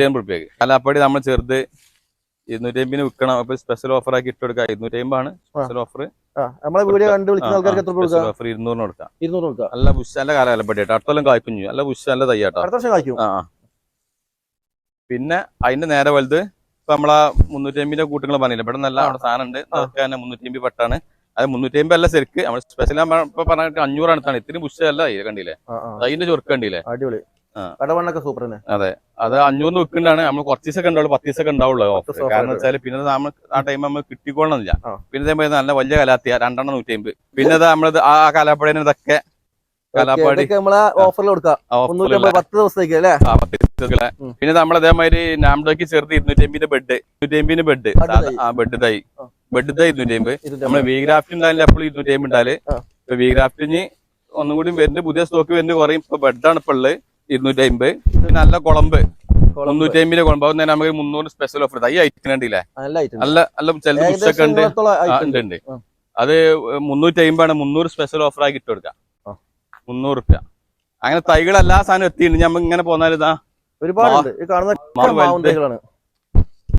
250 കലാപ്പടി നമ്മൾ ചെറുത് 250 വിൽക്കണം. അപ്പൊ സ്പെഷ്യൽ ഓഫർ ആക്കി ഇട്ട് കൊടുക്കാം. 250 സ്പെഷ്യൽ ഓഫർ. നമ്മളെ വീഡിയോ കണ്ടു വിളിക്കുന്ന ആൾക്കാർക്ക് എത്ര കൊടുക്കാം? ഓഫർ 200 കൊടുക്കാം. 200 കൊടുക്കാം. നല്ല ബുഷ്, നല്ല കാലപ്പടി കേട്ടോ. അടുത്തൊല്ലം കായ്ക്കും ചെയ്യും. നല്ല ബുഷ്, നല്ല തയ്യാട്ടോ. അടുത്ത വർഷം കായ്ക്കും. പിന്നെ അതിന്റെ നേരെ വലുത് ഇപ്പൊ നമ്മളാ 350 കൂട്ടുകൾ പറഞ്ഞില്ല. ഇവിടെ നല്ല അവിടെ സാധനം ഉണ്ട്. അതൊക്കെ തന്നെ 350 പട്ടാണ്. അത് 350 അല്ല ശരിക്ക് നമ്മൾ സ്പെഷ്യൽ ഇപ്പൊ പറഞ്ഞിട്ട് 500 അടുത്താണ്. ഇത്തിരി ബുഷ് അല്ല കണ്ടില്ലേ? അതിന്റെ ചൊറുക്ക് കണ്ടില്ലേ? അടിപൊളി. കടവണ്ണൊക്കെ സൂപ്പർ തന്നെ. അതെ, അത് 500 വിൽക്കുന്നതാണ്. നമ്മൾ കുറച്ച് ദിവസമൊക്കെ ഉണ്ടാവുള്ളൂ, 10 ദിവസമൊക്കെ ഉണ്ടാവുള്ളൂ ഓഫർ. കാരണം വെച്ചാൽ പിന്നെ നമ്മൾ ആ ടൈം നമ്മൾ കിട്ടിക്കൊള്ളണമെന്നില്ല. പിന്നെ നല്ല വലിയ കലാത്തിയ 2 150. പിന്നെ നമ്മളത് ആ കലാപ്പടേനെ ഇതൊക്കെ കലാപ്പാടി ഓഫറിൽ കൊടുക്കാം. 10 ദിവസത്തേക്ക് അല്ലേ? പിന്നെ നമ്മളതേമാതിരി നാംഡോക്ക് ചെറുത് 250 ബെഡ്, 250 ബെഡ്. ബെഡ് തൈ 250. നമ്മള് വി ഗ്രാഫ്റ്റ് ഉണ്ടാവില്ല, എപ്പോഴും 250 ഉണ്ടാല്. ഇപ്പൊ വി ഗ്രാഫ്റ്റിന് ഒന്നും കൂടി വരുന്നുണ്ട്, പുതിയ സ്റ്റോക്ക് വരുന്നത് കുറയും. ഇപ്പൊ ബെഡാണ് ഇപ്പൊ ഉള്ളത് 250. പിന്നെ നല്ല കുളമ്പ് 350 കുളമ്പ്. അത് നമുക്ക് 300 സ്പെഷ്യൽ ഓഫർ. തൈ ഐറ്റം കണ്ടില്ലേ? നല്ല നല്ല ചിലത് ബുഷൊക്കെ ഉണ്ട്. അത് 350 ആണ്. 300 സ്പെഷ്യൽ ഓഫർ ആക്കി ഇട്ട് കൊടുക്കാം. 300 രൂപ. അങ്ങനെ തൈകൾ എല്ലാ സാധനവും എത്തിയിട്ടുണ്ട്. ഞമ്മ ഇങ്ങനെ പോന്നാലിതാ ഒരുപാട്